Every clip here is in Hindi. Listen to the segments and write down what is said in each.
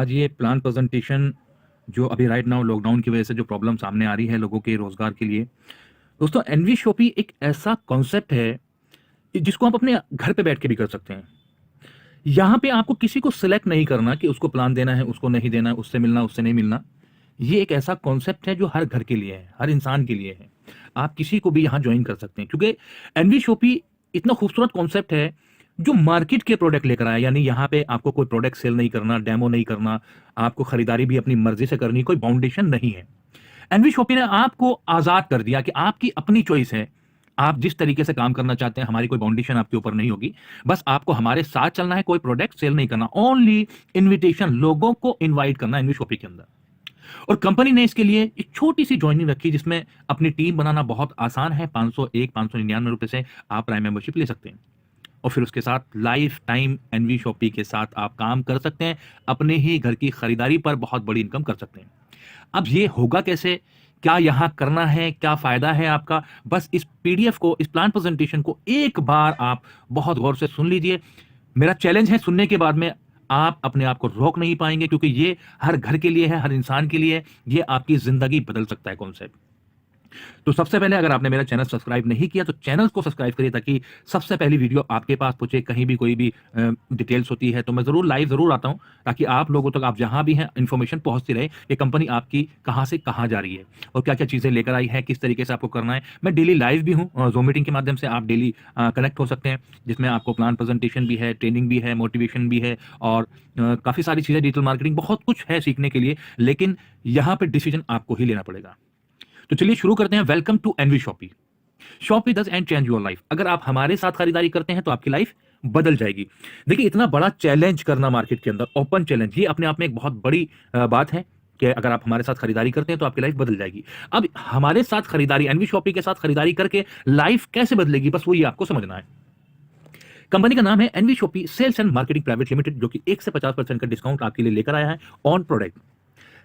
आज ये प्लान प्रेजेंटेशन जो अभी राइट नाउ लॉकडाउन की वजह से जो प्रॉब्लम सामने आ रही है लोगों के रोजगार के लिए। दोस्तों, एनवी शॉपी एक ऐसा कॉन्सेप्ट है जिसको आप अपने घर पे बैठ के भी कर सकते हैं। यहाँ पे आपको किसी को सिलेक्ट नहीं करना कि उसको प्लान देना है, उसको नहीं देना है, उससे मिलना, उससे नहीं मिलना। ये एक ऐसा कॉन्सेप्ट है जो हर घर के लिए है, हर इंसान के लिए है। आप किसी को भी यहाँ ज्वाइन कर सकते हैं क्योंकि एनवी शॉपी इतना खूबसूरत कॉन्सेप्ट है जो मार्केट के प्रोडक्ट लेकर आया। यानी यहाँ पे आपको कोई प्रोडक्ट सेल नहीं करना, डेमो नहीं करना, आपको खरीदारी भी अपनी मर्जी से करनी, कोई बाउंडेशन नहीं है। एनवी शॉपी ने आपको आजाद कर दिया कि आपकी अपनी चॉइस है, आप जिस तरीके से काम करना चाहते हैं, हमारी कोई बाउंडेशन आपके ऊपर नहीं होगी। बस आपको हमारे साथ चलना है, कोई प्रोडक्ट सेल नहीं करना, ओनली इन्विटेशन, लोगों को इनवाइट करना एनवी शॉपी के अंदर। और कंपनी ने इसके लिए एक छोटी सी ज्वाइनिंग रखी जिसमें अपनी टीम बनाना बहुत आसान है। 501-599 रुपए से आप प्राइम मेंबरशिप ले सकते हैं और फिर उसके साथ लाइफ टाइम एनवी शॉपी के साथ आप काम कर सकते हैं। अपने ही घर की खरीदारी पर बहुत बड़ी इनकम कर सकते हैं। अब ये होगा कैसे, क्या यहां करना है, क्या फायदा है आपका, बस इस पीडीएफ को, इस प्लान प्रेजेंटेशन को एक बार आप बहुत गौर से सुन लीजिए। मेरा चैलेंज है, सुनने के बाद में आप अपने आप को रोक नहीं पाएंगे क्योंकि ये हर घर के लिए है, हर इंसान के लिए है। ये आपकी जिंदगी बदल सकता है कॉन्सेप्ट। तो सबसे पहले अगर आपने मेरा चैनल सब्सक्राइब नहीं किया तो चैनल को सब्सक्राइब करिए ताकि सबसे पहली वीडियो आपके पास पहुंचे। कहीं भी कोई भी डिटेल्स होती है तो मैं जरूर लाइव जरूर आता हूं ताकि आप लोगों तक, आप जहां भी हैं, इंफॉर्मेशन पहुंचती रहे कि कंपनी आपकी कहां से कहां जा रही है और क्या क्या चीजें लेकर आई है, किस तरीके से आपको करना है। मैं डेली लाइव भी हूं, जूम मीटिंग के माध्यम से आप डेली कनेक्ट हो सकते हैं, जिसमें आपको प्लान प्रेजेंटेशन भी है, ट्रेनिंग भी है, मोटिवेशन भी है और काफी सारी चीजें, डिजिटल मार्केटिंग, बहुत कुछ है सीखने के लिए। लेकिन यहां पर डिसीजन आपको ही लेना पड़ेगा। तो चलिए शुरू करते हैं। Welcome to NV shoppy. Shoppy does and change your life. अगर आप हमारे साथ खरीदारी करते हैं तो आपकी लाइफ बदल जाएगी। देखिए, इतना बड़ा चैलेंज करना मार्केट के अंदर, ओपन चैलेंज, ये अपने आप में एक बहुत बड़ी बात है कि अगर आप हमारे साथ खरीदारी करते हैं तो आपकी लाइफ बदल जाएगी। अब हमारे साथ खरीदारी, एनवी शॉपी के साथ खरीदारी करके लाइफ कैसे बदलेगी, बस वो ये आपको समझना है। कंपनी का नाम है NV shoppe sales and marketing private limited, जो कि 1 से 50% का डिस्काउंट आपके लिए लेकर आया है ऑन प्रोडक्ट।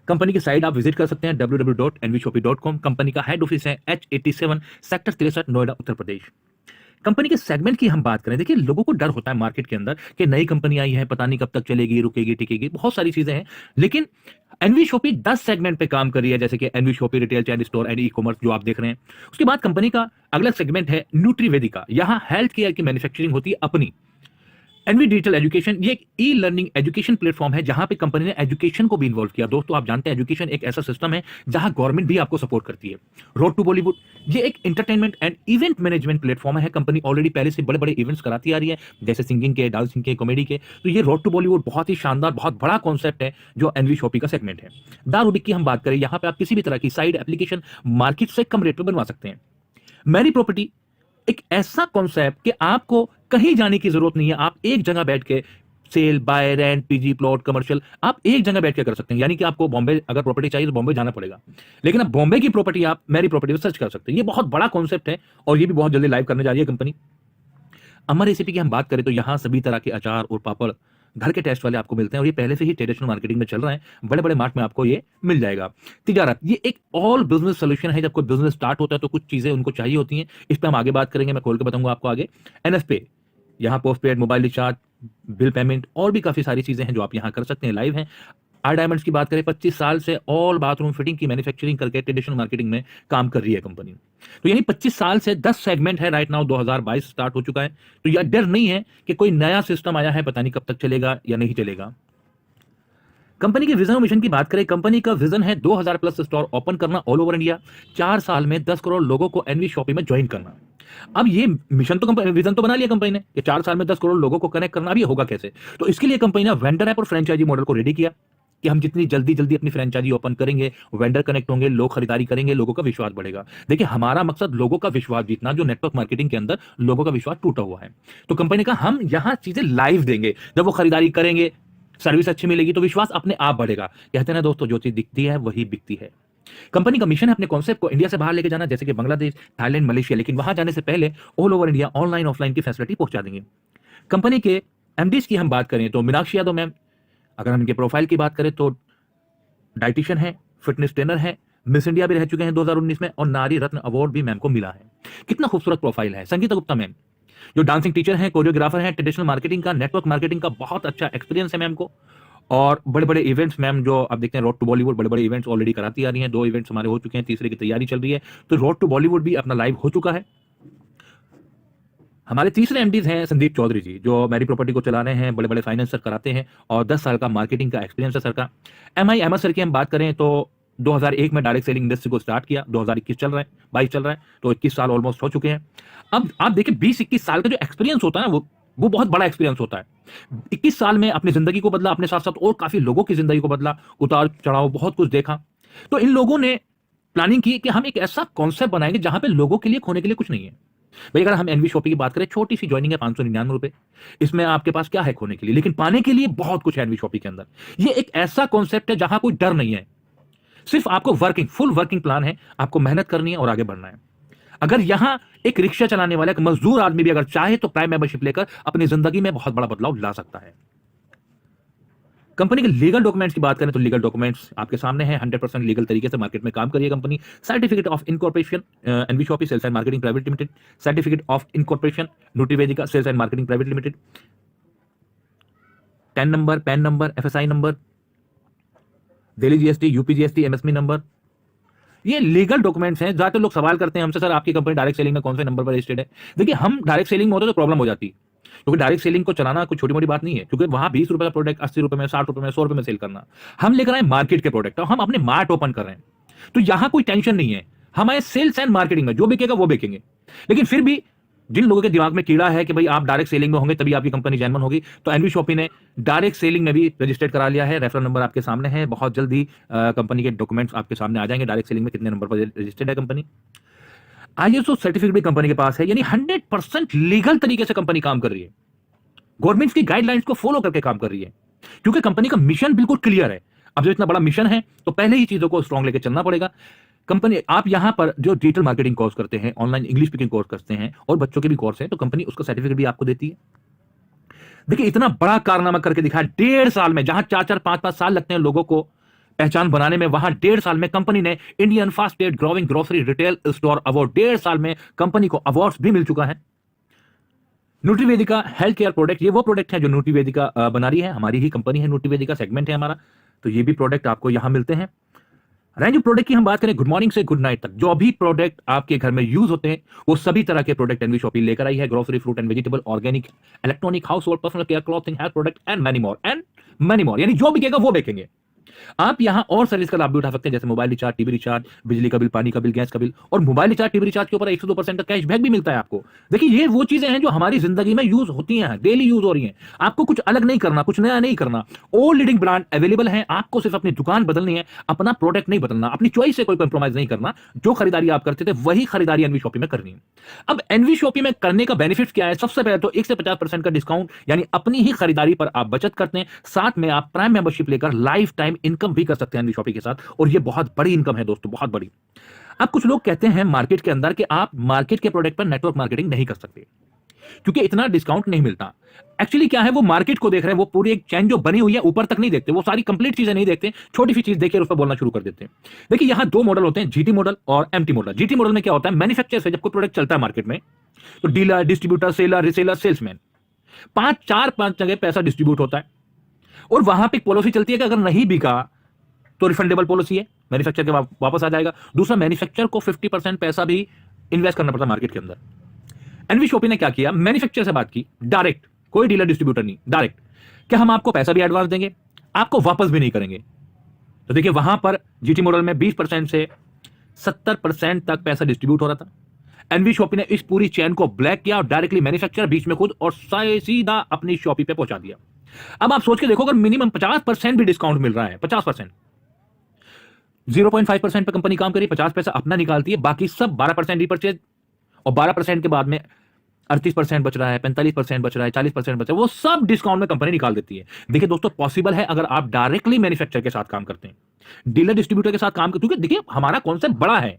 कंपनी की साइट आप विजिट कर सकते हैं www.nvshopee.com। कंपनी का हेड ऑफिस है H87 sector 63 Noida Uttar Pradesh. Company के सेगमेंट की हम बात करें, देखिए लोगों को डर होता है मार्केट के अंदर कि नई कंपनी आई है, पता नहीं कब तक चलेगी, रुकेगी, टिकेगी, बहुत सारी चीजें हैं। लेकिन एनवी शॉपी 10 सेगमेंट पे काम कर रही है, जैसे कि NV shoppy retail chain store and e commerce जो आप देख रहे हैं। उसके बाद कंपनी का अगला सेगमेंट है न्यूट्रीवेदिका। यहां हेल्थ केयर की मैन्युफैक्चरिंग होती है अपनी। एनवी डिजिटल एजुकेशन, ये एक ई लर्निंग एजुकेशन प्लेटफॉर्म है जहां पे कंपनी ने एजुकेशन को भी इन्वॉल्व किया। दोस्तों, आप जानते हैं एजुकेशन एक ऐसा सिस्टम है जहां गवर्नमेंट भी आपको सपोर्ट करती है। रोड टू बॉलीवुड, ये एक entertainment and event management platform है। कंपनी ऑलरेडी पहले से बड़े बड़े इवेंट्स कराती आ रही है, जैसे सिंगिंग के, डांसिंग के, कॉमेडी के। तो ये रोड टू बॉलीवुड बहुत ही शानदार, बहुत बड़ा कॉन्सेप्ट है जो एनवी शॉपी का सेगमेंट है। दारूबिक की हम बात करें, यहां पे आप किसी भी तरह की साइड एप्लीकेशन मार्केट से कम रेट पर बनवा सकते हैं। मैरी प्रॉपर्टी, एक ऐसा कॉन्सेप्ट कि आपको कहीं जाने की जरूरत नहीं है। आप एक जगह बैठ के sale, buy, rent, PG, plot, commercial, आप एक जगह बैठ के कर सकते हैं। यानी कि आपको बॉम्बे अगर प्रॉपर्टी चाहिए तो बॉम्बे जाना पड़ेगा, लेकिन अब बॉम्बे की प्रॉपर्टी आप मैरी प्रॉपर्टी पर सर्च कर सकते हैं। ये बहुत बड़ा कॉन्सेप्ट है और ये भी बहुत जल्दी लाइव करने जा रही है कंपनी। अमर रेसिपी की हम बात करें तो यहां सभी तरह के अचार और पापड़ घर के टेस्ट वाले आपको मिलते हैं और ये पहले से ही ट्रेडिशनल मार्केटिंग में चल रहा है। बड़े बड़े मार्ट में आपको ये मिल जाएगा। तिजारत, ये एक ऑल बिजनेस सोल्यूशन है। जब कोई बिजनेस स्टार्ट होता है तो कुछ चीजें उनको चाहिए होती हैं, इस पर हम आगे बात करेंगे, मैं खोल के बताऊंगा आपको आगे। एनएफपे, यहाँ post paid, mobile recharge, bill payment और भी काफी सारी चीजें हैं जो आप यहाँ कर सकते हैं, लाइव हैं। आर डायमंड्स की बात करें, 25 साल से ऑल बाथरूम फिटिंग की मैन्युफैक्चरिंग करके ट्रेडिशनल मार्केटिंग में काम कर रही है कंपनी। तो यानी 25 साल से 10 सेगमेंट है। राइट नाउ 2022 स्टार्ट हो चुका है, तो यह डर नहीं है कि कोई नया सिस्टम आया है, पता नहीं कब तक चलेगा या नहीं चलेगा। कंपनी के विजन और मिशन की बात करें, कंपनी का विजन है 2000 प्लस स्टोर ओपन करना ऑल ओवर इंडिया, 4 साल में 10 करोड़ लोगों को एनवी शॉपी में ज्वाइन करना। अब ये मिशन तो विजन तो बना लिया कंपनी ने कि 4 साल में 10 करोड़ लोगों को कनेक्ट करना। अब ये होगा कैसे? तो इसके लिए कंपनी ने वेंडर ऐप और फ्रेंचाइजी मॉडल को रेडी किया कि हम जितनी जल्दी जल्दी अपनी फ्रेंचाइजी ओपन करेंगे, वेंडर कनेक्ट होंगे, लोग खरीदारी करेंगे, लोगों का विश्वास बढ़ेगा। देखिए, हमारा मकसद लोगों का विश्वास जीतना, जो नेटवर्क मार्केटिंग के अंदर लोगों का विश्वास टूटा हुआ है। तो कंपनी ने कहा हम यहां चीजें लाइव देंगे, जब वो खरीदारी करेंगे, सर्विस अच्छी मिलेगी तो विश्वास अपने आप बढ़ेगा। कहते हैं ना दोस्तों, जो चीज दिखती है वही बिकती है। कंपनी का मिशन है अपने कॉन्सेप्ट को इंडिया से बाहर लेके जाना, जैसे कि बांग्लादेश, थाईलैंड, मलेशिया, लेकिन वहां जाने से पहले all over India online offline की फैसिलिटी पहुंचा देंगे। कंपनी के एमडीज की हम बात करें तो मीनाक्षी यादव मैम, अगर हम इनके प्रोफाइल की बात करें तो डाइटिशियन है, फिटनेस ट्रेनर है, मिस इंडिया भी रह चुके हैं 2019 में और नारी रत्न अवार्ड भी मैम को मिला है। कितना खूबसूरत प्रोफाइल है। संगीता गुप्ता मैम, जो डांसिंग टीचर हैं, कोरियोग्राफर हैं, ट्रेडिशनल मार्केटिंग का, नेटवर्क मार्केटिंग का बहुत अच्छा एक्सपीरियंस है मैम को। और बड़े-बड़े इवेंट्स मैम जो आप देखते हैं रोड टू बॉलीवुड बड़े-बड़े इवेंट्स ऑलरेडी कराती आ रही हैं। 2 इवेंट्स हमारे हो चुके हैं, तीसरे की तैयारी चल रही है। तो रोड टू बॉलीवुड भी अपना लाइव हो चुका है। हमारे तीसरे एमडीज हैं संदीप चौधरी जी, जो मेरी प्रॉपर्टी को चला रहे हैं, बड़े-बड़े फाइनेंसर कराते हैं और 10 साल का मार्केटिंग का एक्सपीरियंस है सर का। एमआई अहमद सर की हम बात करें तो 2001 में डायरेक्ट सेलिंग इंडस्ट्री को स्टार्ट किया, 2021 चल रहा है, 22 चल रहा है, तो 21 साल ऑलमोस्ट हो चुके हैं। अब आप देखिए 20-21 साल का जो एक्सपीरियंस होता है ना वो बहुत बड़ा एक्सपीरियंस होता है। 21 साल में अपनी ज़िंदगी को बदला, अपने साथ-साथ और काफ़ी लोगों की ज़िंदगी को बदला, उतार-चढ़ाव बहुत कुछ देखा। तो इन लोगों ने प्लानिंग की कि हम एक ऐसा कॉन्सेप्ट बनाएँगे जहाँ पे लोगों के लिए खोने के लिए कुछ नहीं है। भई अगर हम एनवी शॉपी की बात करें, छोटी-सी जॉइनिंग है ₹599। इसमें आपके पास क्या है खोने के लिए? लेकिन पाने के लिए बहुत कुछ है एनवी शॉपी के अंदर। ये एक ऐसा कॉन्सेप्ट है जहाँ कोई डर नहीं है। सिर्फ आपको फुल वर्किंग प्लान है, आपको मेहनत करनी है और आगे बढ़ना है। अगर यहां एक रिक्शा चलाने वाला एक मजदूर आदमी भी अगर चाहे तो प्राइम मेंबरशिप लेकर अपनी जिंदगी में बहुत बड़ा बदलाव ला सकता है। कंपनी के लीगल डॉक्यूमेंट्स की बात करें तो लीगल डॉक्यूमेंट्स आपके सामने हैं। 100% लीगल तरीके से मार्केट में काम करिए company. Certificate of incorporation NV shoppe sales and marketing private limited, certificate of incorporation Nutrivedika sales and marketing private limited, TAN number, PAN number, FSI number, Delhi GST, UP GST, MSME number, ये लीगल डॉक्यूमेंट्स हैं। ज्यादातर लोग सवाल करते हैं हमसे, सर आपकी कंपनी डायरेक्ट सेलिंग में कौन से नंबर पर रजिस्टर्ड है? देखिए हम डायरेक्ट सेलिंग में होते तो प्रॉब्लम हो जाती, क्योंकि डायरेक्ट सेलिंग को चलाना कोई छोटी मोटी बात नहीं है, क्योंकि वहां ₹20 का प्रोडक्ट ₹80 में, ₹60 में, ₹100 में सेल करना। हम लेकर आए मार्केट के प्रोडक्ट और हम अपने मार्ट ओपन कर रहे हैं, तो यहां कोई टेंशन नहीं है। हमारे सेल्स एंड मार्केटिंग में जो बिकेगा वो बेचेंगे। लेकिन फिर भी जिन लोगों के दिमाग में कीड़ा है कि भाई आप डायरेक्ट सेलिंग में होंगे तभी आपकी कंपनी जेन्युइन होगी, तो एनवी शॉपी ने डायरेक्ट सेलिंग में भी रजिस्टर्ड करा लिया है। रेफरल नंबर आपके सामने है। बहुत जल्दी कंपनी के डॉक्यूमेंट्स आपके सामने आ जाएंगे, डायरेक्ट सेलिंग में कितने नंबर पर रजिस्टर्ड है कंपनी। आईएसओ सर्टिफिकेट भी कंपनी के पास है, यानी 100% लीगल तरीके से कंपनी काम कर रही है। गवर्नमेंट की गाइडलाइंस को फॉलो करके काम कर रही है, क्योंकि कंपनी का मिशन बिल्कुल क्लियर है। अब जो इतना बड़ा मिशन है तो पहले ही चीजों को स्ट्रांग लेके चलना पड़ेगा। कंपनी आप यहां पर जो डिजिटल मार्केटिंग कोर्स करते हैं, ऑनलाइन इंग्लिश स्पीकिंग कोर्स करते हैं और बच्चों के भी कोर्स हैं, तो कंपनी उसका सर्टिफिकेट भी आपको देती है। देखिए इतना बड़ा कारनामा करके दिखाया 1.5 साल में, जहां 4-4, 5-5 साल लगते हैं लोगों को पहचान बनाने में, वहां 1.5 साल में कंपनी ने Indian fastest growing grocery retail store award, 1.5 साल में कंपनी को अवार्ड्स भी मिल चुका है। न्यूट्रीवेदिका हेल्थ केयर प्रोडक्ट, ये वो प्रोडक्ट है जो न्यूट्रीवेदिका बना रही है, हमारी ही कंपनी है, न्यूट्रीवेदिका सेगमेंट है हमारा, तो ये भी प्रोडक्ट आपको यहां मिलते हैं। रेंज प्रोडक्ट की हम बात करें, गुड मॉर्निंग से गुड नाइट तक जो भी प्रोडक्ट आपके घर में यूज होते हैं वो सभी तरह के प्रोडक्ट एनवी शॉपी लेकर आई है। Grocery, fruit and vegetable, organic, electronic, house hold, personal care, clothing, health product and many more, यानी जो बिकेगा वो बेचेंगे। आप यहां और सर्विस का लाभ भी उठा सकते हैं, जैसे मोबाइल रिचार्ज, टीवी रिचार्ज, बिजली का बिल, पानी का बिल, गैस का बिल, और मोबाइल रिचार्ज, टीवी रिचार्ज के ऊपर 102% का कैशबैक भी मिलता है आपको। देखिए ये वो चीजें हैं जो हमारी जिंदगी में यूज होती हैं, डेली यूज हो रही हैं। आपको कुछ अलग नहीं करना, कुछ नया नहीं करना। ऑल लीडिंग ब्रांड अवेलेबल है, आपको सिर्फ अपनी दुकान बदलनी है, अपना प्रोडक्ट नहीं बदलना, अपनी चॉइस से कोई कंप्रोमाइज नहीं करना। जो खरीदारी आप करते थे वही खरीदारी एनवी शॉपी में करनी है। अब एनवी शॉपी में करने का बेनिफिट क्या है? सबसे पहले तो 1 से 50% का डिस्काउंट, यानी अपनी ही खरीदारी पर आप बचत करते हैं। साथ में आप प्राइम मेंबरशिप लेकर लाइफ टाइम इनकम भी कर सकते हैं एनवी शॉपी के साथ, और ये बहुत बड़ी इनकम है दोस्तों, बहुत बड़ी। अब कुछ लोग कहते हैं मार्केट के अंदर कि आप मार्केट के प्रोडक्ट पर नेटवर्क मार्केटिंग नहीं कर सकते क्योंकि इतना डिस्काउंट नहीं मिलता। एक्चुअली क्या है, वो मार्केट को देख रहे हैं, वो पूरी एक चैन जो बनी हुई है ऊपर तक नहीं देखते, वो सारी कंप्लीट चीजें नहीं देखते, छोटी सी चीज देखकर उस पर बोलना शुरू कर देते हैं। देखिए यहां 2 मॉडल होते हैं, जीटी मॉडल और एमटी मॉडल। जीटी मॉडल में क्या होता है, मैन्युफैक्चरर से जब कोई प्रोडक्ट चलता है मार्केट में तो dealer, distributor, seller, reseller, salesman, 5 जगह पैसा डिस्ट्रीब्यूट होता है, और वहां पे पॉलिसी चलती है कि अगर नहीं बिका तो रिफंडेबल पॉलिसी है, मैन्युफैक्चर के वापस आ जाएगा। दूसरा, मैन्युफैक्चर को 50% पैसा भी इन्वेस्ट करना पड़ता है मार्केट के अंदर। एनवी शॉपी ने क्या किया, मैन्युफैक्चर से बात की डायरेक्ट, कोई डीलर डिस्ट्रीब्यूटर नहीं, डायरेक्ट, क्या हम आपको पैसा भी एडवांस देंगे, आपको वापस भी नहीं करेंगे। तो देखिए वहां पर जीटी मॉडल में 20% से 70% तक पैसा डिस्ट्रीब्यूट हो रहा था। एनवी शॉपी ने इस पूरी चेन को ब्लैक किया और डायरेक्टली मैन्युफैक्चर बीच में खुद और सीधा अपनी शॉपी पे पहुंचा दिया। अब आप सोच के देखो, अगर मिनिमम 50% भी डिस्काउंट मिल रहा है, 50%, 0.5% पे कंपनी काम करी, 50 पैसा अपना निकालती है, बाकी सब 12% रिपर्चेज, और 12% के बाद में 38% बच रहा है, 45% बच रहा है, 40% बच रहा है, वो सब डिस्काउंट में कंपनी निकाल देती है। देखिए दोस्तों, पॉसिबल है अगर आप डायरेक्टली मैन्युफैक्चर के साथ काम करते हैं, डीलर डिस्ट्रीब्यूटर के साथ काम करते, क्योंकि देखिए हमारा कॉन्सेप्ट बड़ा है।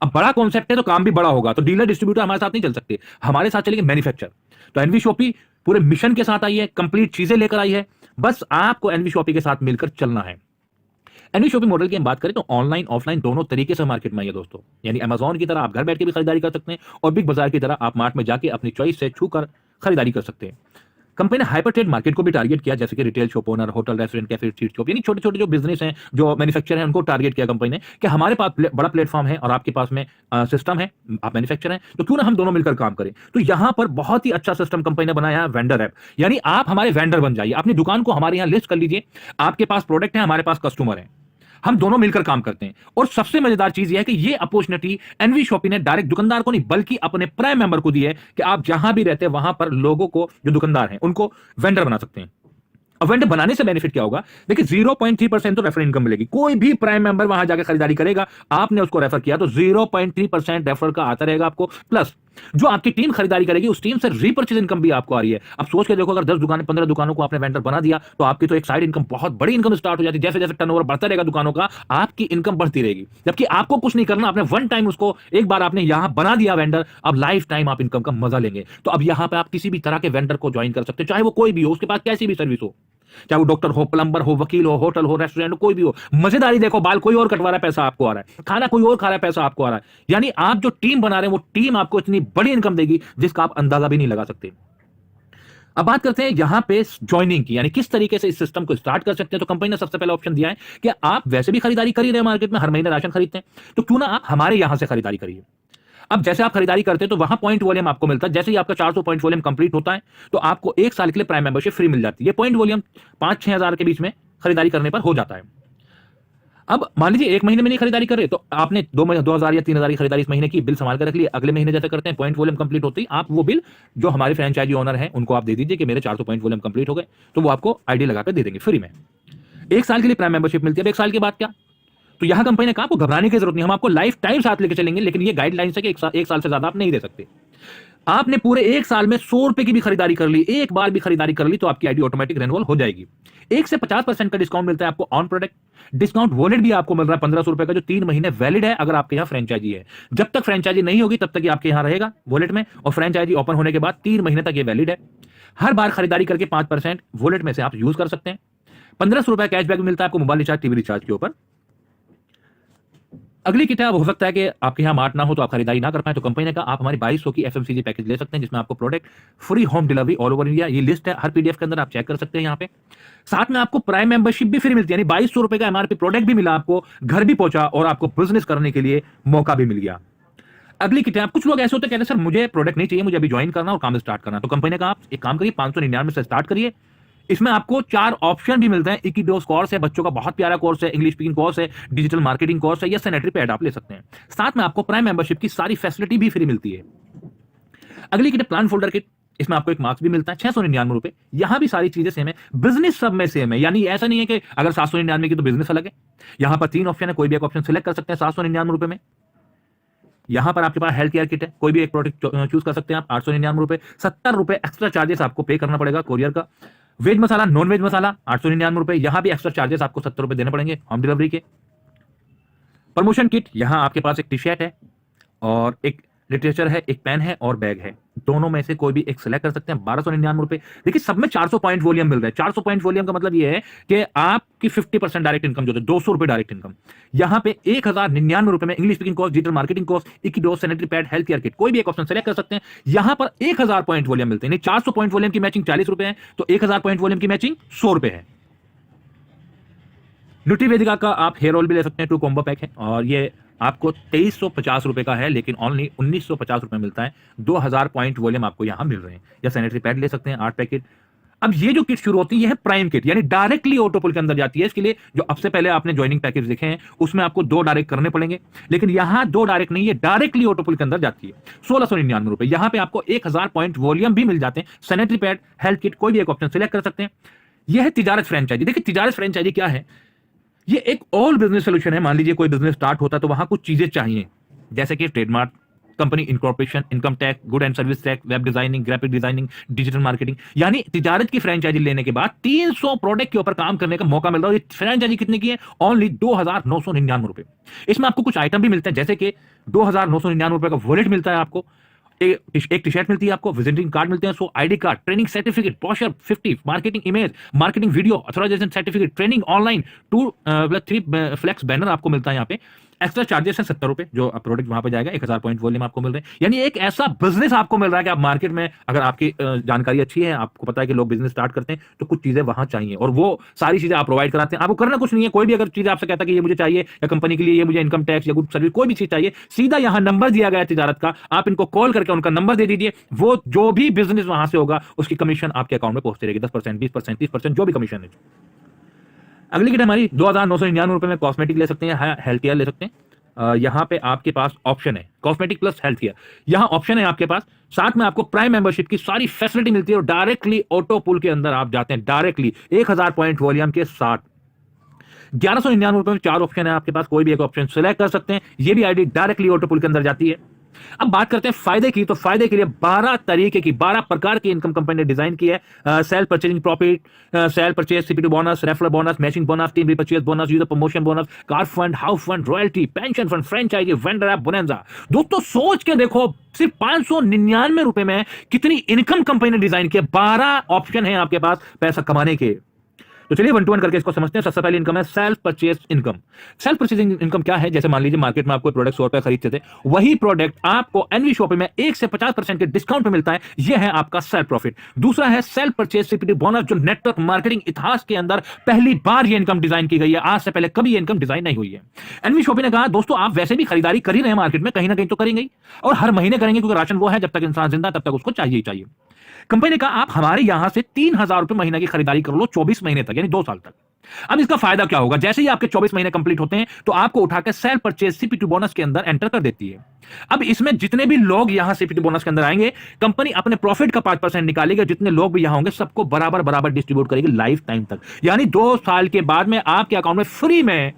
अब बड़ा कॉन्सेप्ट है तो काम भी बड़ा होगा, तो डीलर डिस्ट्रीब्यूटर हमारे साथ नहीं चल सकते, हमारे साथ चलेंगे मैन्युफैक्चर। तो एनवी शॉपी पूरे मिशन के साथ आई है, कंप्लीट चीजें लेकर आई है, बस आपको एनवी शॉपी के साथ मिलकर चलना है। एनवी शॉपी मॉडल की हम बात करें तो ऑनलाइन ऑफलाइन दोनों तरीके से मार्केट में आई है दोस्तों, यानी अमेजॉन की तरह आप घर बैठ के भी खरीदारी कर सकते हैं और बिग बाजार की तरह आप मार्ट में जाके अपनी चॉइस से छूकर खरीदारी कर सकते हैं। कंपनी ने हाइपर ट्रेड मार्केट को भी टारगेट किया, जैसे कि retail shop owner, hotel, restaurant, cafe, street shop, यानी छोटे-छोटे जो बिजनेस हैं, जो मैन्युफैक्चर हैं, उनको टारगेट किया कंपनी ने कि हमारे पास बड़ा प्लेटफॉर्म है और आपके पास में सिस्टम है, आप मैन्युफैक्चर हैं, तो क्यों ना हम दोनों मिलकर काम करें। तो यहां पर बहुत ही अच्छा सिस्टम कंपनी ने बनाया है, वेंडर ऐप। यानी आप हमारे वेंडर बन जाइए, अपनी दुकान को हमारे यहां लिस्ट कर लीजिए, आपके पास प्रोडक्ट है, हमारे पास कस्टमर है, हम दोनों मिलकर काम करते हैं। और सबसे मजेदार चीज यह है कि यह अपॉर्चुनिटी एनवी शॉपी ने डायरेक्ट दुकानदार को नहीं बल्कि अपने प्राइम मेंबर को दी है कि आप जहां भी रहते हैं वहां पर लोगों को, जो दुकानदार हैं, उनको वेंडर बना सकते हैं। अब वेंडर बनाने से बेनिफिट क्या होगा? देखिए 0.3% तो रेफर इनकम मिलेगी। कोई भी प्राइम मेंबर वहां जाकर खरीदारी करेगा, आपने उसको रेफर किया तो 0.3% रेफर का आता रहेगा आपको, प्लस जो आपकी टीम खरीदारी करेगी उस टीम से रीपर्चेज इनकम भी आपको आ रही है। अब सोच के देखो, अगर 10 दुकानें 15 दुकानों को आपने वेंडर बना दिया तो आपकी तो एक साइड इनकम, बहुत बड़ी इनकम स्टार्ट हो जाती है। जैसे जैसे टर्नओवर बढ़ता रहेगा दुकानों का, आपकी इनकम बढ़ती रहेगी। जबकि आपको कुछ नहीं करना, आपने वन टाइम उसको, एक बार आपने यहां बना दिया वेंडर, अब लाइफ टाइम आप इनकम का मजा लेंगे। तो अब यहां पे आप किसी भी तरह के वेंडर को ज्वाइन कर सकते हो, चाहे वो कोई भी हो, उसके पास कैसी भी सर्विस हो, चाहे वो डॉक्टर हो, प्लम्बर हो, वकील हो, होटल हो, रेस्टोरेंट हो, कोई भी हो। मजेदारी देखो, बाल कोई और कटवा रहा है, पैसा आपको आ रहा है, खाना कोई और खा रहा है, पैसा आपको आ रहा है। यानी आप जो टीम बना रहे हैं वो टीम आपको इतनी बड़ी इनकम देगी जिसका आप अंदाजा भी नहीं लगा सकते। अब बात करते हैं यहां पे ज्वाइनिंग की, यानी किस तरीके से इस सिस्टम को स्टार्ट कर सकते हैं। तो कंपनी ने सबसे पहला ऑप्शन दिया है कि आप वैसे भी खरीदारी कर ही रहे हैं मार्केट में, हर महीने राशन खरीदते हैं, तो क्यों ना आप हमारे यहां से खरीदारी करिए। अब जैसे आप खरीदारी करते हैं तो वहां पॉइंट वॉल्यूम आपको मिलता है। जैसे ही आपका 400 पॉइंट वॉल्यूम कंप्लीट होता है तो आपको 1 साल के लिए प्राइम मेंबरशिप फ्री मिल जाती है। ये पॉइंट वॉल्यूम 5-6 हजार के बीच में खरीदारी करने पर हो जाता है। अब मान लीजिए 1 महीने में नहीं खरीदारी कर रहे, तो आपने 2,000 या 3,000 की खरीदारी इस महीने की, बिल संभाल कर रख लिए। अगले महीने जैसे करते हैं, पॉइंट वॉल्यूम कंप्लीट होती है, आप वो बिल जो हमारे फ्रेंचाइजी ओनर हैं उनको आप दे दीजिए कि मेरे 400 पॉइंट वॉल्यूम कंप्लीट हो गए, तो वो आपको आईडी लगाकर दे देंगे फ्री में। 1 साल के लिए प्राइम मेंबरशिप मिलती है। अब 1 साल के बाद क्या? तो यहां कंपनी ने कहा आपको घबराने की जरूरत नहीं, हम आपको लाइफ टाइम साथ लेके चलेंगे, लेकिन ये गाइडलाइंस है कि 1 साल से ज्यादा आप नहीं दे सकते। आपने पूरे 1 साल में 100 रुपए की भी खरीदारी कर ली, एक बार भी खरीदारी कर ली, तो आपकी आईडी ऑटोमेटिक रेन्यूअल हो जाएगी। 1 से 50% का डिस्काउंट मिलता है आपको ऑन प्रोडक्ट। डिस्काउंट वॉलेट भी आपको मिल रहा है 1500 रुपए का, जो 3 महीने वैलिड है अगर आपके यहां फ्रेंचाइजी है। जब तक फ्रेंचाइजी नहीं होगी तब तक ये आपके यहां रहेगा वॉलेट में, और फ्रेंचाइजी ओपन होने के बाद 3 महीने तक ये वैलिड है। हर बार खरीदारी करके 5% वॉलेट में से आप यूज कर सकते हैं। 1500 रुपए कैशबैक भी मिलता है आपको मोबाइल रिचार्ज, टीवी रिचार्ज के ऊपर। अगली किताब हो सकता है कि आपके यहाँ मार्ट ना हो तो आप खरीदारी ना कर पाए, तो कंपनी ने कहा आप हमारी 2200 की एफएमसीजी पैकेज ले सकते हैं, जिसमें आपको product free home delivery all over India. ये लिस्ट है हर पीडीएफ के अंदर, आप चेक कर सकते हैं यहाँ पे। साथ में आपको प्राइम मेंबरशिप भी फ्री मिलती है, यानी 2200 रुपए का एमआरपी प्रोडक्ट भी मिला आपको, घर भी पहुंचा और आपको बिजनेस करने के लिए मौका भी मिल गया। अगली किताब, कुछ लोग ऐसे होते हैं कहते हैं सर मुझे प्रोडक्ट नहीं चाहिए, मुझे अभी ज्वाइन करना और काम स्टार्ट करना। तो कंपनी ने कहा आप एक काम करिए, 599 से स्टार्ट करिए। इसमें आपको 4 ऑप्शन भी मिलते हैं। इक्विडोस कोर्स है, बच्चों का बहुत प्यारा कोर्स है, इंग्लिश स्पीकिंग कोर्स है, डिजिटल मार्केटिंग कोर्स है, या सैनिटरी पैड आप ले सकते हैं। साथ में आपको प्राइम मेंबरशिप की सारी फैसिलिटी भी फ्री मिलती है। अगली किट प्लान फोल्डर किट, इसमें आपको एक मार्क्स भी मिलता है 699 रुपए। यहां भी सारी चीजें सेम है, बिजनेस सब में सेम है, यानी ऐसा नहीं है कि अगर 799 की तो बिजनेस अलग है। यहां पर 3 ऑप्शन है, कोई भी एक ऑप्शन सिलेक्ट कर सकते हैं 799 रुपए में। यहां पर आपके पास हेल्थ केयर किट है, कोई भी एक प्रोडक्ट चूज कर सकते हैं आप, 899 रुपए। 70 रुपए एक्स्ट्रा चार्जेस आपको पे करना पड़ेगा कोरियर का। वेज मसाला, नॉन वेज मसाला 899 रुपए, यहां भी एक्स्ट्रा चार्जेस आपको 70 रुपए देने पड़ेंगे होम डिलीवरी के। प्रमोशन किट, यहां आपके पास एक टी शर्ट है और एक लिटरेचर है, एक पेन है और बैग है, दोनों में से कोई भी एक सिलेक्ट कर सकते हैं, 1299 रुपए। देखिए सब में 400 पॉइंट वॉल्यूम मिल रहा है। 400 पॉइंट वॉल्यूम का मतलब ये है कि आपकी 50% डायरेक्ट इनकम जो है 200 रुपए डायरेक्ट इनकम। यहां पे 1099 रुपए में English speaking course, digital marketing course, इक्विडोस, sanitary pad, health care kit, कोई भी एक ऑप्शन सेलेक्ट कर सकते हैं। यहां पर 1000 पॉइंट वॉल्यूम मिलते हैं। 400 पॉइंट वॉल्यूम की मैचिंग 40 रुपए है, तो 1000 पॉइंट वॉल्यूम की मैचिंग 100 रुपए है। न्यूट्री वेदिका का आप हेयर ऑयल भी ले सकते हैं, 2 कॉम्बो पैक है, और ये आपको 2350 रुपए का है, लेकिन ओनली 1950 रुपए मिलता है। 2000 पॉइंट वॉल्यूम आपको यहां मिल रहे हैं। या सैनिटरी पैड ले सकते हैं 8 पैकेट। अब ये जो किट शुरू होती है, यह है प्राइम किट, यानी डायरेक्टली ऑटोपुल के अंदर जाती है। इसके लिए जो अब से पहले आपने ज्वाइनिंग पैकेज देखे हैं उसमें आपको 2 डायरेक्ट करने पड़ेंगे, लेकिन यहां 2 डायरेक्ट नहीं है, डायरेक्टली ऑटोपुल के अंदर जाती है। 1699 रुपए, यहां पे आपको 1000 पॉइंट वॉल्यूम भी मिल जाते हैं। सैनिटरी पैड, हेल्थ किट, कोई भी एक ऑप्शन सिलेक्ट कर सकते हैं। यह है तिजारत फ्रेंचाइजी। देखिए तिजारत फ्रेंचाइजी क्या है, ये एक ऑल बिजनेस सोल्यूशन है। मान लीजिए कोई बिजनेस स्टार्ट होता है तो वहां कुछ चीजें चाहिए, जैसे कि trademark, company incorporation, income tax, good and service tax, web designing, graphic designing, digital marketing. यानी तिजारत की फ्रेंचाइजी लेने के बाद 300 प्रोडक्ट के ऊपर काम करने का मौका मिल रहा है। ये फ्रेंचाइजी कितने की है? ओनली 2999 रुपए। इसमें आपको कुछ आइटम भी मिलते हैं, जैसे कि 2999 रुपए का वॉलेट मिलता है आपको, एक टी शर्ट मिलती है आपको, विजिटिंग कार्ड मिलते हैं 100, आईडी कार्ड, ट्रेनिंग सर्टिफिकेट, पॉशर 50, marketing image, marketing video, authorization certificate, training online 2+3 flex banner आपको मिलता है यहाँ पे। एक्स्ट्रा चार्जेस हैं 70 रुपए, जो प्रोडक्ट वहां पे जाएगा, 1000 पॉइंट वॉल्यूम आपको मिल रहे हैं। यानी एक ऐसा बिजनेस आपको मिल रहा है कि आप मार्केट में, अगर आपकी जानकारी अच्छी है, आपको पता है कि लोग बिजनेस स्टार्ट करते हैं, तो कुछ चीजें वहां चाहिए और वो सारी चीजें आप प्रोवाइड कराते हैं। आपको करना कुछ नहीं है, कोई भी अगर चीज आपसे कहता है कि ये मुझे चाहिए, या कंपनी के लिए ये मुझे इनकम टैक्स या गुड सर्विस कोई भी चीज चाहिए, सीधा यहां नंबर दिया गया है तिजारत का, आप इनको कॉल करके उनका नंबर दे दीजिए, वो जो भी बिजनेस वहां से होगा उसकी कमीशन आपके अकाउंट में पहुंचती रहेगी, 10%, 20%, 30%, जो भी कमीशन है। अगली किट हमारी 2,999 रुपए में कॉस्मेटिक ले सकते हैं, हेल्थ केयर ले सकते हैं। यहां पे आपके पास ऑप्शन है कॉस्मेटिक प्लस हेल्थ केयर, यहां ऑप्शन है आपके पास, साथ में आपको प्राइम मेंबरशिप की सारी फैसिलिटी मिलती है और डायरेक्टली ऑटो पुल के अंदर आप जाते हैं, डायरेक्टली 1000 पॉइंट वॉल्यूम के साथ। 1199 रुपए में 4 ऑप्शन है आपके पास, कोई भी एक ऑप्शन सिलेक्ट कर सकते हैं, ये भी आईडी डायरेक्टली ऑटो पुल के अंदर जाती है। अब बात करते हैं फायदे की, तो फायदे के लिए 12 तरीके की, 12 प्रकार की इनकम कंपनी ने डिजाइन की है। Sale purchasing profit, sale purchase CPT bonus, referral bonus, matching bonus, team repurchase bonus, user promotion bonus, car fund, house fund, royalty, pension fund, franchisee, vendor app, bonanza. दोस्तों सोच के देखो, सिर्फ 599 रुपए में कितनी इनकम कंपनी ने डिजाइन किया। 12 ऑप्शन है आपके पास पैसा कमाने के। तो चलिए वन टू वन करके इसको समझते हैं। सबसे पहले इनकम है self purchase income. Self purchasing income क्या है? जैसे मान लीजिए मार्केट में आप कोई प्रोडक्ट 100 रुपए खरीदते थे, वही प्रोडक्ट आपको एनवी शॉपिंग में 1 से 50% के डिस्काउंट पे मिलता है, यह है आपका सेल्फ प्रॉफिट। दूसरा है सेल्फ परचेज सीपीटी बोनस, जो नेटवर्क मार्केटिंग इतिहास के अंदर पहली बार यह इनकम डिजाइन की गई है, आज से पहले कभी यह इनकम डिजाइन नहीं हुई है। एनवी शॉपिंग ने कहा दोस्तों आप वैसे भी खरीदारी कर ही रहे हैं मार्केट में, कहीं ना कहीं तो करेंगे ही, और हर महीने करेंगे, क्योंकि राशन वो है, जब तक इंसान जिंदा तब तक उसको चाहिए ही चाहिए। कंपनी ने कहा आप हमारे यहां से 3000 रुपए महीने की खरीदारी कर लो 24 महीने तक, यानी 2 साल तक। अब इसका फायदा क्या होगा? जैसे ही आपके 24 महीने कंप्लीट होते हैं तो आपको उठाकर सेल परचेज सीपीटी बोनस के अंदर एंटर कर देती है। अब इसमें जितने भी लोग यहां सीपीटी बोनस के अंदर आएंगे, कंपनी अपने प्रॉफिट का 5% निकालेगी, जितने लोग भी यहां होंगे सबको बराबर बराबर डिस्ट्रीब्यूट करेगी लाइफ टाइम तक। यानी 2 साल के बाद में आपके अकाउंट में फ्री में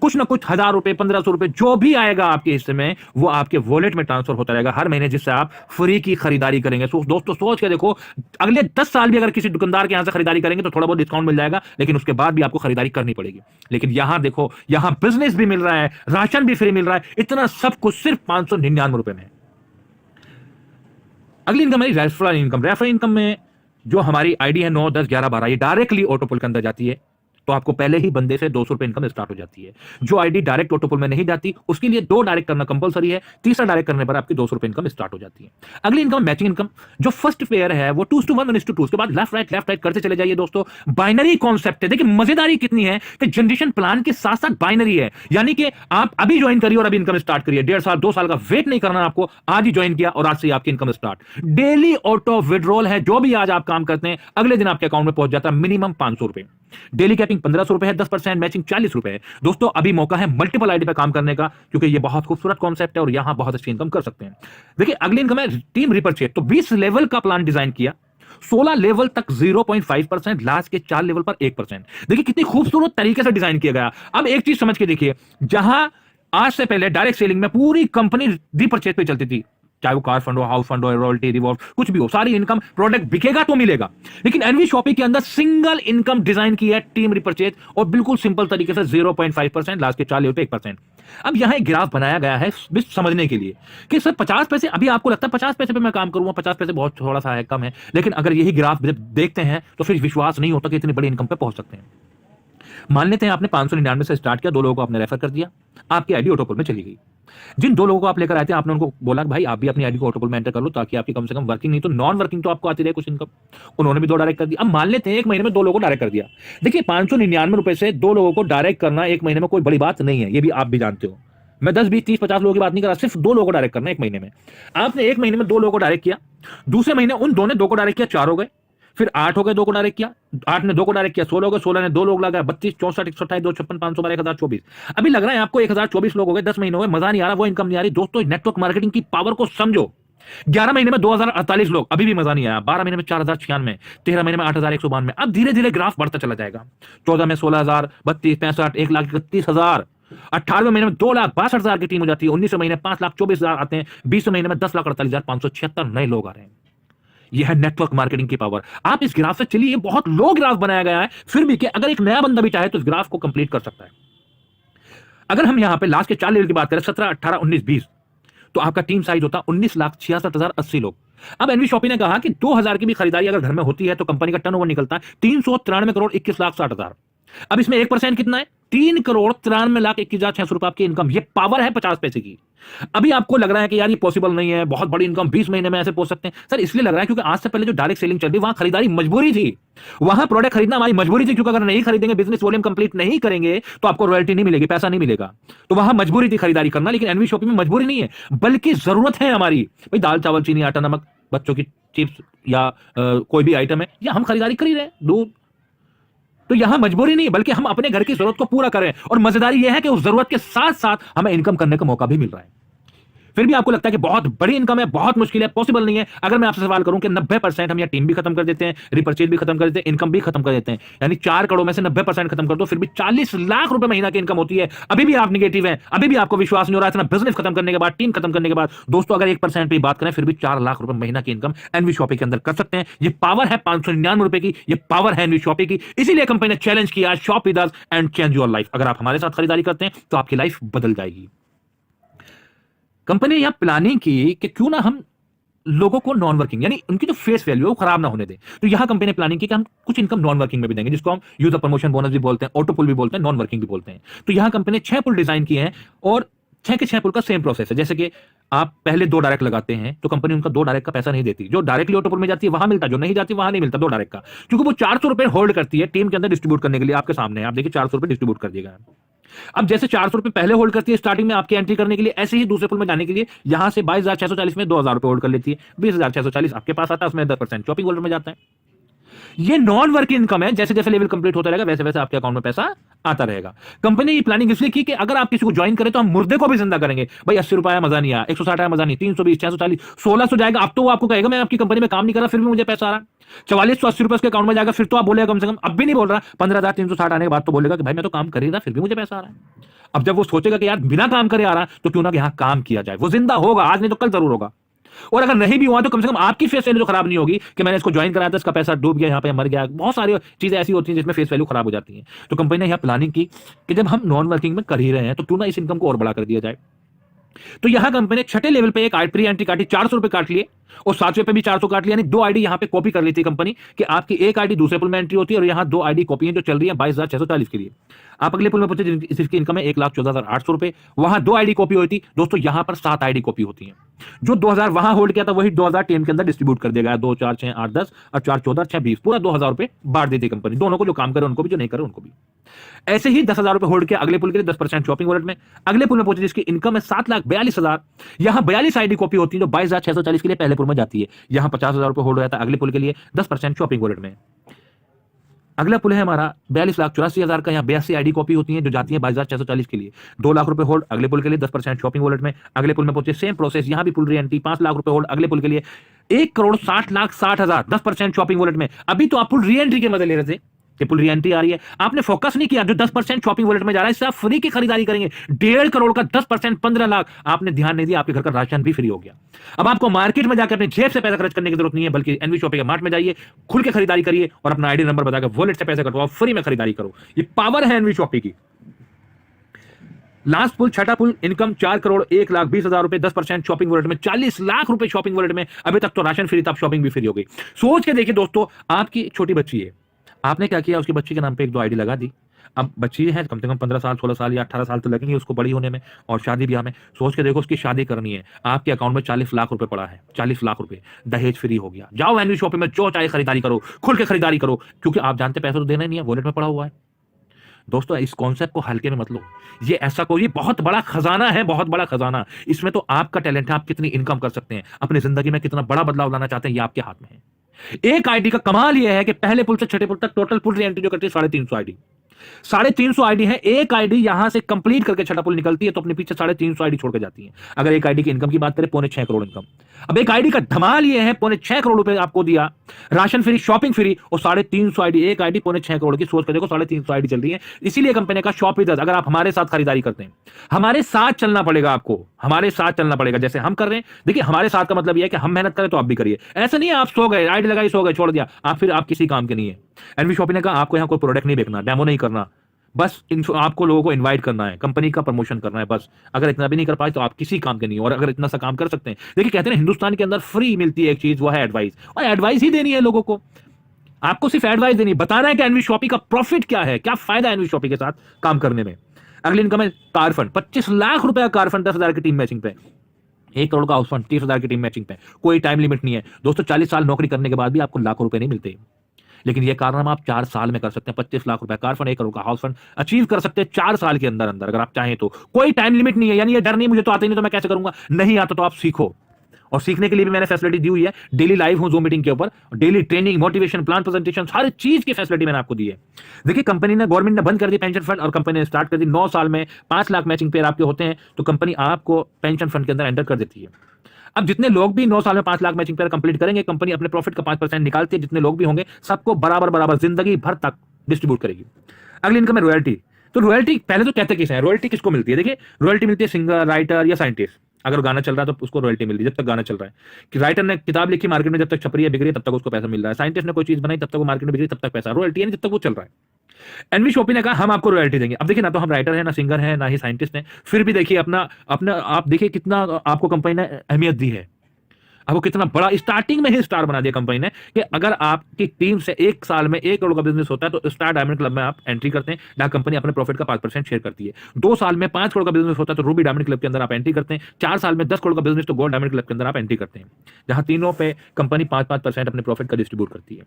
कुछ ना कुछ 1000 रुपए, 1500 रुपए, जो भी आएगा आपके हिस्से में, वो आपके वॉलेट में ट्रांसफर होता रहेगा हर महीने, जिससे आप फ्री की खरीदारी करेंगे। दोस्तों सोच के देखो, अगले 10 साल भी अगर किसी दुकानदार के यहां से खरीदारी करेंगे तो थोड़ा बहुत डिस्काउंट मिल जाएगा, लेकिन उसके बाद भी आपको खरीदारी करनी पड़ेगी। लेकिन यहां देखो, यहां बिजनेस भी मिल रहा है, राशन भी फ्री मिल रहा है, इतना सब कुछ सिर्फ 599 रुपए में। अगली इनकम है रेफरल इनकम। रेफरल इनकम में जो हमारी आईडी है 9, 10, 11, 12, ये डायरेक्टली ऑटोपुल के अंदर जाती है, तो आपको पहले ही बंदे से 200 रुपए इनकम स्टार्ट हो जाती है। जो आईडी डायरेक्ट ऑटोपुल में नहीं जाती, उसके लिए 2 डायरेक्ट करना कंपलसरी है, तीसरा डायरेक्ट करने पर आपकी 200 रुपए इनकम स्टार्ट हो जाती है। अगली इनकम मैचिंग इनकम। जो फर्स्ट पेयर है वो 2:1, 1:2, उसके बाद लेफ्ट राइट करते चले जाइए। दोस्तों बाइनरी कॉन्सेप्ट है। देखिए मजेदारी कितनी है कि जनरेशन प्लान के साथ साथ बाइनरी है, यानी कि आप अभी ज्वाइन करिए और अभी इनकम स्टार्ट करिए। 1.5 साल 2 साल का वेट नहीं करना आपको, आज ही ज्वाइन किया और आज से आपकी income start. Daily auto withdrawal है, जो भी आज आप काम करते हैं अगले दिन आपके अकाउंट में पहुंच जाता है मिनिमम 500 रुपए। डेली कैपिंग 1500 रुपए है, 10% मैचिंग 40 रुपए है। दोस्तों अभी मौका है मल्टीपल आईडी पे काम करने का, क्योंकि ये बहुत खूबसूरत कॉन्सेप्ट है और यहां बहुत अच्छी इनकम कर सकते हैं। देखिए अगली इनकम है टीम रिपर्चेज। तो 20 लेवल का प्लान डिजाइन किया, 16 लेवल तक 0.5%, लास्ट के 4 लेवल पर 1%। देखिए कितनी खूबसूरत तरीके से डिजाइन किया गया। अब एक चीज समझ के देखिए, जहां आज से पहले डायरेक्ट सेलिंग में पूरी कंपनी रिपर्चेज पे चलती थी, चाहे वो कार फंड हो, हाउस फंड हो, रॉयल्टी, रिवॉल्व, कुछ भी हो, सारी इनकम प्रोडक्ट बिकेगा तो मिलेगा। लेकिन एनवी शॉपिंग के अंदर सिंगल इनकम डिजाइन की है, टीम रिपर्चेज, और बिल्कुल सिंपल तरीके से 0.5%, लास्ट के 4 लेवल पे 1%। अब यहां एक ग्राफ बनाया गया है समझने के लिए कि सर 50 पैसे, अभी आपको लगता है 50 पैसे पे मैं काम करूंगा, 50 पैसे बहुत थोड़ा सा है, कम है, लेकिन अगर यही ग्राफ देखते हैं तो फिर विश्वास नहीं होता कि इतनी बड़ी इनकम पे पहुंच सकते हैं। मान लेते हैं आपने 599 से स्टार्ट किया, 2 लोगों को आपने रेफर कर दिया, आपकी आईडी ऑटोपुल में चली गई। जिन 2 लोगों को आप लेकर आए थे, आपने उनको बोला कि भाई आप भी अपनी आईडी को ऑटोपुल में एंटर कर लो, ताकि आपकी कम से कम वर्किंग नहीं तो नॉन वर्किंग तो आपको आती रहे कुछ इनकम। उन्होंने भी 2 डायरेक्ट कर दिया। अब मान लेते हैं 1 महीने में 2 लोगों को डायरेक्ट कर दिया। देखिए 599 रुपए से 2 लोगों को डायरेक्ट करना 1 महीने में कोई बड़ी बात नहीं है, ये भी आप भी जानते हो। मैं 10, 20, 30, 50 लोगों की बात नहीं कर रहा, सिर्फ 2 लोगों को डायरेक्ट करना 1 महीने में। आपने 1 महीने में 2 लोगों को डायरेक्ट किया, दूसरे महीने उन 2 ने 2 को डायरेक्ट किया, 4 हो गए, फिर 8 हो गए, 2 को डायरेक्ट किया, 8 ने 2 को डायरेक्ट किया, 16 हो गए, 16 ने 2 लोग लगा, 32, 64, 128, 2, 56, 512, 1024। अभी लग रहा है आपको 1024 लोग हो गए, 10 महीने हो गए, मजा नहीं आ रहा, वो इनकम नहीं आ रही। दोस्तों नेटवर्क मार्केटिंग की पावर को समझो। 11 महीने में 2048 लोग, अभी भी मजा नहीं आया। 12 महीने में 4096, 13 महीने में 8192। अब धीरे धीरे ग्राफ बढ़ता चला जाएगा। 14 में 16000, 32, 65, 1,31,000। 18वें महीने में 2,62,000 की टीम हो जाती है। 19वें महीने में 5,24,000 आते हैं। 20वें महीने में 10,48,576 नए लोग आ रहे हैं। यह है नेटवर्क मार्केटिंग की पावर। आप इस ग्राफ से चलिए, बहुत लो ग्राफ बनाया गया है, फिर भी कि अगर एक नया बंदा भी चाहे तो इस ग्राफ को कंप्लीट कर सकता है। अगर हम यहां पे लास्ट के 4 लेवल की बात करें, 17, 18, 19, 20, तो आपका टीम साइज होता 19,66,080 लोग। अब एनवी शॉपिंग ने कहा कि 2000 की भी खरीदारी अगर घर में होती है तो कंपनी का टर्नओवर निकलता है 393 करोड़ 21,60,000। अब इसमें 1% कितना है? 3,93,21,600 रुपए आपकी इनकम। ये पावर है 50 पैसे की। अभी आपको लग रहा है कि यार ये पॉसिबल नहीं है, बहुत बड़ी इनकम 20 महीने में ऐसे पहुंच सकते हैं। सर इसलिए लग रहा है क्योंकि आज से पहले जो डायरेक्ट सेलिंग चल रही, वहां खरीदारी मजबूरी थी। वहां प्रोडक्ट खरीदना हमारी मजबूरी थी, क्योंकि अगर नहीं खरीदेंगे, बिजनेस वॉल्यूम कंप्लीट नहीं करेंगे, तो आपको रॉयल्टी नहीं मिलेगी, पैसा नहीं मिलेगा। तो वहां मजबूरी थी खरीदारी करना। लेकिन एनवी शॉपिंग में मजबूरी नहीं है, बल्कि जरूरत है हमारी। भाई दाल चावल चीनी आटा नमक, बच्चों की चिप्स या कोई भी आइटम है, या हम खरीदारी कर ही रहे हैं, दूध। तो यहां मजबूरी नहीं है, बल्कि हम अपने घर की जरूरत को पूरा करें। और मजेदारी यह है कि उस जरूरत के साथ साथ हमें इनकम करने का मौका भी मिल रहा है। फिर भी आपको लगता है कि बहुत बड़ी इनकम है, बहुत मुश्किल है, पॉसिबल नहीं है। अगर मैं आपसे सवाल करूं कि 90% हम या टीम भी खत्म कर देते हैं, रिपर्चेज भी खत्म कर देते हैं, इनकम भी खत्म कर देते हैं, यानी 4 करोड़ में से 90% खत्म कर दो, फिर भी 40 लाख रुपए महीना की इनकम होती है। अभी भी आप निगेटिव हैं, अभी भी आपको विश्वास नहीं हो रहा है। इतना बिजनेस खत्म करने के बाद, टीम खत्म करने के बाद, दोस्तों अगर 1% पे बात करें, फिर भी 4 लाख रुपए महीना की इनकम एनवी शॉपिंग के अंदर कर सकते हैं। ये पावर है 599 रुपए की, ये पावर है एनवी शॉपिंग की। इसीलिए कंपनी ने चैलेंज किया, shop with us and change your life. अगर आप हमारे साथ खरीदारी करते हैं तो आपकी लाइफ बदल जाएगी। कंपनी ने यहां प्लानिंग की कि क्यों ना हम लोगों को नॉन वर्किंग, यानी उनकी जो फेस वैल्यू है वो खराब ना होने दें। तो यहां कंपनी ने प्लानिंग की कि हम कुछ इनकम नॉन वर्किंग में भी देंगे, जिसको हम यूजर प्रमोशन बोनस भी बोलते हैं, ऑटो पुल भी बोलते हैं, नॉन वर्किंग भी बोलते हैं। तो यहां कंपनी ने 6 पुल डिजाइन किए हैं, और 6 के 6 पुल का सेम प्रोसेस है। जैसे कि आप पहले 2 डायरेक्ट लगाते हैं, तो कंपनी उनका 2 डायरेक्ट का पैसा नहीं देती। जो डायरेक्टली ऑटो पुल में जाती है वहां मिलता, जो नहीं जाती वहां नहीं मिलता 2 डायरेक्ट का, क्योंकि वो 400 रुपए होल्ड करती है टीम के अंदर डिस्ट्रीब्यूट करने के लिए। आपके सामने आप देखिए 400 रुपए डिस्ट्रीब्यूट कर दिएगा। अब जैसे 400 रुपए पहले होल्ड करती है स्टार्टिंग में आपकी एंट्री करने के लिए, ऐसे ही दूसरे पुल में जाने के लिए यहां से 22,640 में 2,000 रुपए होल्ड कर लेती है। 20,640 आपके पास आता है, उसमें 10% शॉपिंग होल्डर में जाता है। ये नॉन वर्किंग इनकम है। जैसे जैसे लेवल कंप्लीट होता रहेगा, वैसे वैसे आपके अकाउंट में पैसा आता रहेगा। कंपनी ने ये प्लानिंग इसलिए की कि अगर आप किसी को ज्वाइन करें तो हम मुर्दे को भी जिंदा करेंगे। भाई 80 रुपए आया मजा नहीं आया, 160 आया मजा नहीं, 320, 640, 1600 जाएगा। अब तो वो आपको कहेगा मैं आपकी कंपनी में काम नहीं कर रहा, फिर भी मुझे पैसा आ रहा। 4480 रुपए उसके अकाउंट में जाएगा, फिर तो आप बोलेगा कम से कम, अब भी नहीं बोल रहा, 15,360 आने के बाद तो बोलेगा कि भाई मैं तो काम कर ही रहा, फिर भी मुझे पैसा आ रहा है। अब जब वो सोचेगा कि यार बिना काम करे आ रहा, तो क्यों ना यहां काम किया जाए। वो जिंदा होगा, आज नहीं तो कल जरूर होगा। और अगर नहीं भी हुआ तो कम से कम आपकी फेस वैल्यू तो खराब नहीं होगी कि मैंने इसको ज्वाइन कराया था, इसका पैसा डूब गया, यहाँ पे मर गया। बहुत सारी चीजें ऐसी होती हैं जिसमें फेस वैल्यू खराब हो जाती है। तो कंपनी ने यहाँ प्लानिंग की कि जब हम नॉन वर्किंग में कर ही रहे हैं, तो क्यों ना इस इनकम को और बड़ा कर दिया जाए। तो यहां कंपनी ने 6ठे लेवल पे एक प्री एंट्री काटी, 400 रुपए काट लिए, और 7वें पे भी 400 काट लिया। यानी 2 आईडी यहां पे कॉपी कर ली थी कंपनी कि आपकी एक आईडी दूसरे पुल में एंट्री होती है, और यहां 2 आईडी कॉपी है जो चल रही है 22,640 के लिए। आप अगले पुल में पहुंचे जिसकी इनकम है 1,14,800 रुपए, वहां 2 आईडी कॉपी होती। दोस्तों यहां पर 7 आईडी कॉपी होती है। जो 2000 वहां होल्ड किया था वही 2000 टीम के अंदर डिस्ट्रीब्यूट कर दिया गया। 2 4 6 8 10 और 4 14 6 20, पूरा 2000 रुपए बांट देती कंपनी, दोनों को, जो काम करे उनको भी, जो नहीं करे उनको भी। ऐसे ही 10,000 रुपए होल्ड किया अगले पुल के लिए, 10% शॉपिंग वॉलेट में। अगले पुल में पहुंचे जिसकी इनकम है 7,42,000, यहां 42 आईडी कॉपी होती है जो 22,640 के लिए पहले पुल में जाती है। यहां 50,000 रुपए होल्ड हो जाता है अगले पुल के लिए, 10% शॉपिंग वॉलेट में। अगला पुल है हमारा 42,84,000 का, यहाँ 82 आईडी कॉपी होती है जो जाती है 22,640 के लिए, 2 लाख रुपए होल्ड अगले पुल के लिए, 10% शॉपिंग वॉलेट में। अगले पुल में पहुंचे सेम प्रोसेस, यहां भी पुल री एंट्री, 5 लाख रुपए होल्ड अगले पुल के लिए, 1,60,60,000, 10% शॉपिंग वॉलेट में। अभी तो आप पुल री एंट्री के मजे ले रहे थे कि पुल री एंट्री आ रही है, आपने फोकस नहीं किया। जो 10% शॉपिंग वॉलेट में जा रहा है, इससे आप फ्री की खरीदारी करेंगे। 1.5 करोड़ का 10%, 15 लाख, आपने ध्यान नहीं दिया, आपके घर का राशन भी फ्री हो गया। अब आपको मार्केट में जाकर अपने जेब से पैसा खर्च करने की जरूरत नहीं है, बल्कि एनवी शॉपिंग के मार्ट में जाइए, खुल के खरीदारी करिए, और अपना आईडी नंबर बताकर वॉलेट से पैसा कटवाओ, फ्री में खरीदारी करो। ये पावर है एनवी शॉपिंग की। लास्ट पुल, छठा पुल, इनकम 4 करोड़ 1,20,000 रुपए, 10% शॉपिंग वॉलेट में, 40 लाख रुपए शॉपिंग वॉलेट में। अभी तक तो राशन फ्री था, अब शॉपिंग भी फ्री हो गई। सोच के देखिए दोस्तों, आपकी छोटी बच्ची है, आपने क्या किया, उसकी बच्ची के नाम पे 1-2 आईडी लगा दी। अब बच्ची है कम से कम 15 साल, 16 साल या 18 साल तो लगेंगे उसको बड़ी होने में, और शादी ब्याह में। सोच के देखो, उसकी शादी करनी है, आपके अकाउंट में 40 लाख रुपए पड़ा है, 40 लाख रुपए, दहेज फ्री हो गया। जाओ एनवी शॉपिंग में जो चाहे खरीदारी करो, खुल के खरीदारी करो, क्योंकि आप जानते पैसा तो देना ही नहीं है, वॉलेट में पड़ा हुआ है। दोस्तों इस कॉन्सेप्ट को हल्के में मत लो। ये ऐसा कोई बहुत बड़ा खजाना है, बहुत बड़ा खजाना। इसमें तो आपका टैलेंट है, आप कितनी इनकम कर सकते हैं, अपनी जिंदगी में कितना बड़ा बदलाव लाना चाहते हैं, ये आपके हाथ में है। एक आईडी का कमाल यह है कि पहले पुल से छठे पुल तक टोटल पुल री एंट्री जो करती है 350 आईडी, 350 आईडी है। एक आईडी यहां से कंप्लीट करके छठा पुल निकलती है तो अपने पीछे 350 आईडी छोड़ के जाती है। अगर एक आईडी की इनकम की बात करें, 6.25 करोड़ इनकम। अब एक आईडी का धमाल ये है, 6.25 करोड़ रुपए आपको दिया, राशन फ्री, शॉपिंग फ्री, और 350 आईडी। एक आईडी 6.25 करोड़ की, सोच कर देखो, 350 आईडी चल रही है। इसीलिए कंपनी का शॉप विद अस, अगर आप हमारे साथ खरीदारी करते हैं, हमारे साथ चलना पड़ेगा आपको, हमारे साथ चलना पड़ेगा जैसे हम कर रहे हैं। देखिए हमारे साथ का मतलब यह है कि हम मेहनत करें तो आप भी करिए। ऐसा नहीं है आप सो गए, आईडी लगाई, सो गए, छोड़ दिया, आप फिर आप किसी काम के नहीं है। एनवी शॉपिंग ने कहा आपको यहां कोई प्रोडक्ट नहीं बेचना, डेमो नहीं करना, बस आपको लोगों को इनवाइट करना है, कंपनी का प्रमोशन करना है बस। अगर इतना भी नहीं कर पाए तो आप किसी काम के नहीं, और अगर इतना सा काम कर सकते हैं। देखिए कहते हैं हिंदुस्तान के अंदर फ्री मिलती है एक चीज, वो है एडवाइस, और एडवाइस ही देनी है लोगों को। आपको सिर्फ एडवाइस देनी, बताना है कि एनवी शॉपी का प्रॉफिट क्या है, क्या फायदा है एनवी शॉपी के साथ काम करने में। अगली इनकम है कार फंड, 25 लाख रुपए का कार फंड 10,000 की टीम मैचिंग पे, 1 करोड़ का हाउस फंड 30,000 की टीम मैचिंग पे। कोई टाइम लिमिट नहीं है दोस्तों, 40 साल नौकरी करने के बाद भी आपको लाखों रुपए नहीं मिलते, लेकिन ये कारनामा आप 4 साल में कर सकते हैं। 25 लाख रुपए कार फंड, 1 करोड़ का हाउस फंड अचीव कर सकते हैं 4 साल के अंदर अंदर, अगर आप चाहें तो। कोई टाइम लिमिट नहीं है, यानी ये डर नहीं मुझे तो आता ही नहीं तो मैं कैसे करूंगा, नहीं आता तो आप सीखो। और सीखने के लिए भी मैंने फैसिलिटी दी हुई है, डेली लाइव हूं जूम मीटिंग के ऊपर, daily training, motivation, plan presentation, हर चीज की फैसिलिटी मैंने आपको दी है। देखिए कंपनी ने, गवर्नमेंट ने बंद कर दी पेंशन फंड और कंपनी ने स्टार्ट कर दी। 9 साल में 5 लाख मैचिंग पेयर आपके होते हैं तो कंपनी आपको पेंशन फंड के अंदर एंटर कर देती है। अब जितने लोग भी 9 साल में 5 लाख मैचिंग पेयर कंप्लीट करेंगे, कंपनी अपने प्रॉफिट का 5% निकालती है, जितने लोग भी होंगे सबको बराबर बराबर जिंदगी भर तक डिस्ट्रीब्यूट करेगी। अगली इनकम है रॉयल्टी। तो रॉयल्टी पहले तो कहते किसे हैं, रॉयल्टी किसको मिलती है? देखिए रॉयल्टी मिलती है सिंगर, राइटर या साइंटिस्ट। अगर गाना चल रहा है तो उसको रॉयल्टी मिल रही है जब तक गाना चल रहा है। कि राइटर ने किताब लिखी, मार्केट में जब तक छप रही है, बिक रही है, तब तक उसको पैसा मिल रहा है। साइंटिस्ट ने कोई चीज बनाई, तब तक वो मार्केट में बिक रही है, तब तक पैसा। रॉयल्टी यानी जब तक वो चल रहा है। एनवी शॉपी ने कहा हम आपको रॉयल्टी देंगे। अब देखिए ना तो हम राइटर हैं, ना सिंगर हैं, ना ही साइंटिस्ट हैं, फिर भी देखिए अपना अपना आप देखिए कितना आपको कंपनी ने अहमियत दी है, आपको कितना बड़ा स्टार्टिंग में ही स्टार बना दिया कंपनी ने। कि अगर आपकी टीम से 1 साल में 1 करोड़ का बिजनेस होता है तो स्टार डायमंड क्लब में आप एंट्री करते हैं, जहां कंपनी अपने प्रॉफिट का 5% शेयर करती है। 2 साल में 5 करोड़ का बिजनेस होता है तो रूबी डायमंड क्लब के अंदर आप एंट्री करते हैं। 4 साल में 10 करोड़ का बिजनेस तो गोल्ड डायमंड क्लब के अंदर आप एंट्री करते हैं, जहां तीनों पे कंपनी 5-5% अपने प्रॉफिट का डिस्ट्रीब्यूट करती है।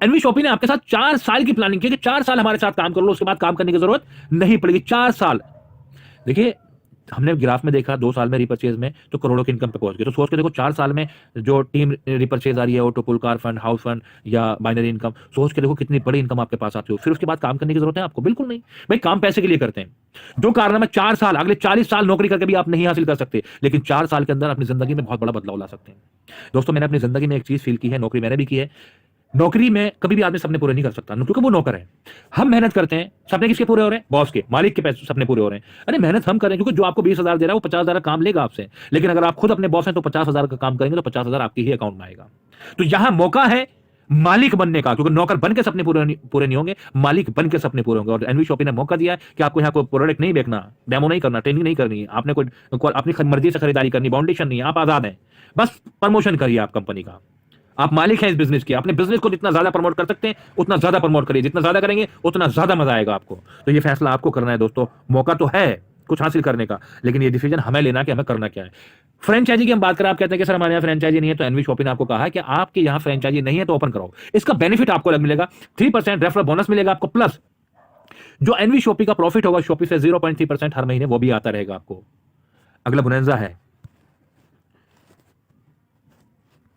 एनवी शॉपी ने आपके साथ 4 साल की प्लानिंग की कि 4 साल हमारे साथ काम कर लो, उसके बाद काम करने की जरूरत नहीं पड़ेगी। 4 साल देखिए हमने ग्राफ में देखा 2 साल में रिपर्चेज में तो करोड़ों की इनकम पे पहुंच गए। तो सोच के देखो 4 साल में जो टीम रिपर्चेज आ रही है, ऑटो पुल, कार फंड, हाउस फंड या बाइनरी इनकम, सोच के देखो कितनी बड़ी इनकम आपके पास आती हो। फिर उसके बाद काम करने की जरूरत है आपको? बिल्कुल नहीं भाई, काम पैसे के लिए करते हैं। जो कारनामा 4 साल, अगले 40 साल नौकरी करके भी आप नहीं हासिल कर सकते, लेकिन 4 साल के अंदर अपनी जिंदगी में बहुत बड़ा बदलाव ला सकते हैं। दोस्तों मैंने अपनी जिंदगी में एक चीज फील की है, नौकरी मैंने भी की है। नौकरी में कभी भी आदमी सपने पूरे नहीं कर सकता क्योंकि वो नौकर है। हम मेहनत करते हैं, सपने किसके पूरे हो रहे हैं? बॉस के, मालिक के पैसे सपने पूरे हो रहे हैं। अरे मेहनत हम करें, क्योंकि जो आपको 20,000 दे रहा है वो 50,000 काम लेगा आपसे, लेकिन अगर आप खुद अपने बॉस हैं तो 50,000 का काम करेंगे तो 50,000 आपके ही अकाउंट में आएगा। तो यहां मौका है मालिक बनने का, क्योंकि नौकर बन के सपने पूरे नहीं होंगे, मालिक बन के सपने पूरे होंगे। और एनवी शॉपी ने मौका दिया है कि आपको यहाँ कोई प्रोडक्ट नहीं बेचना, डेमो नहीं करना, ट्रेनिंग नहीं करनी है, आपने कोई अपनी मर्जी से खरीदारी करनी, बाउंडेशन नहीं है, आप आजाद हैं। बस प्रमोशन करिए आप कंपनी का, आप मालिक हैं इस बिजनेस के। अपने बिजनेस को जितना ज्यादा प्रमोट कर सकते हैं उतना ज्यादा प्रमोट करिए, जितना ज्यादा करेंगे उतना ज्यादा मजा आएगा आपको। तो ये फैसला आपको करना है दोस्तों। मौका तो है कुछ हासिल करने का, लेकिन ये डिसीजन हमें लेना कि हमें करना क्या है। फ्रेंचाइजी की हम बात करें, आप कहते हैं कि सर हमारे यहाँ फ्रेंचाइजी नहीं है, तो एनवी शॉपी ने आपको कहा है कि आपके यहाँ फ्रेंचाइजी नहीं है तो ओपन कराओ। इसका बेनिफिट आपको अलग मिलेगा, 3% रेफरल बोनस मिलेगा आपको, प्लस जो एनवी शॉपी का प्रॉफिट होगा शॉपी से 0.3% हर महीने वो भी आता रहेगा आपको। अगला बोनंजा है।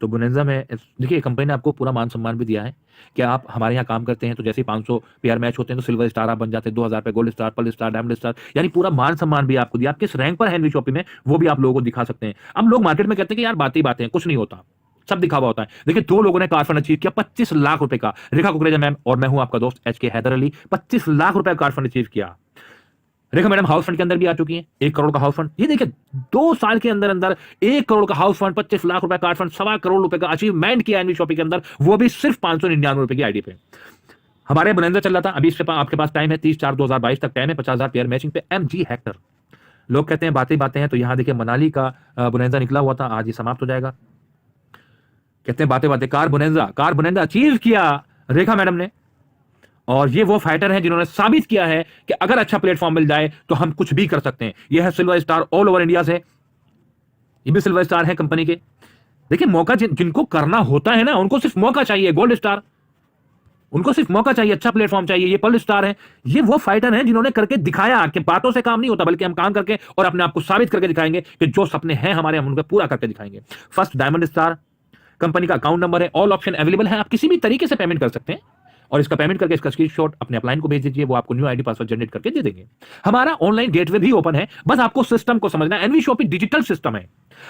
तो बोनंजा में देखिए कंपनी ने आपको पूरा मान सम्मान भी दिया है कि आप हमारे यहाँ काम करते हैं तो जैसे ही 500 पेयर मैच होते हैं तो सिल्वर स्टार आप बन जाते हैं, 2,000 पे gold star, pearl star, diamond star, यानी पूरा मान सम्मान भी आपको दिया। आप किस रैंक पर है एनवी शॉपी में वो भी आप लोगों को दिखा सकते हैं। अब लोग मार्केट में कहते हैं कि यार बातें ही बातें हैं, कुछ नहीं होता, सब दिखावा होता है। देखिए 2 लोगों ने कार फंड अचीव किया 25 लाख रुपए का, रेखा कुकरेजा मैम और मैं हूं आपका दोस्त HK हैदर अली। 25 लाख रुपए का कार फंड अचीव किया। रेखा मैडम हाउस फंड के अंदर भी आ चुकी हैं, 1 करोड़ का हाउस फंड। ये देखिए 2 साल के अंदर अंदर 1 करोड़ का हाउस फंड, 25 लाख रुपए कार फंड, 1.25 करोड़ रुपए का अचीवमेंट किया एनवी शॉपी के अंदर, वो भी सिर्फ 599 रुपए की आईडी पे। हमारे बोनंजा चल रहा था, अभी इस पे आपके पास टाइम है 30/4/2022 तक टाइम है, 50,000 पेयर मैचिंग पे MG हेक्टर। लोग कहते हैं बातें बातें हैं, तो यहां देखिए मनाली का बोनंजा निकला हुआ था, आज ये समाप्त हो जाएगा। कहते हैं बातें बातें, कार बोनंजा अचीव किया रेखा मैडम ने। और ये वो फाइटर हैं जिन्होंने साबित किया है कि अगर अच्छा प्लेटफॉर्म मिल जाए तो हम कुछ भी कर सकते हैं। यह है silver star all over India से, ये भी सिल्वर स्टार है कंपनी के। देखिए मौका जिनको करना होता है ना, उनको सिर्फ मौका चाहिए। गोल्ड स्टार, उनको सिर्फ मौका चाहिए, अच्छा प्लेटफॉर्म चाहिए। ये पर्ल स्टार है, ये वो फाइटर हैं जिन्होंने करके दिखाया कि बातों से काम नहीं होता, बल्कि हम काम करके और अपने आप को साबित करके दिखाएंगे कि जो सपने हैं हमारे हम उनको पूरा करके दिखाएंगे। फर्स्ट डायमंड स्टार कंपनी का अकाउंट नंबर है, ऑल ऑप्शन अवेलेबल है, आप किसी भी तरीके से पेमेंट कर सकते हैं और इसका पेमेंट करके इसका स्क्रीनशॉट अपने अपलाइन को भेज दीजिए, वो आपको न्यू आईडी पासवर्ड जनरेट करके दे देंगे। हमारा ऑनलाइन गेटवे भी ओपन है, बस आपको सिस्टम को समझना है। एनवी शॉपी डिजिटल सिस्टम है,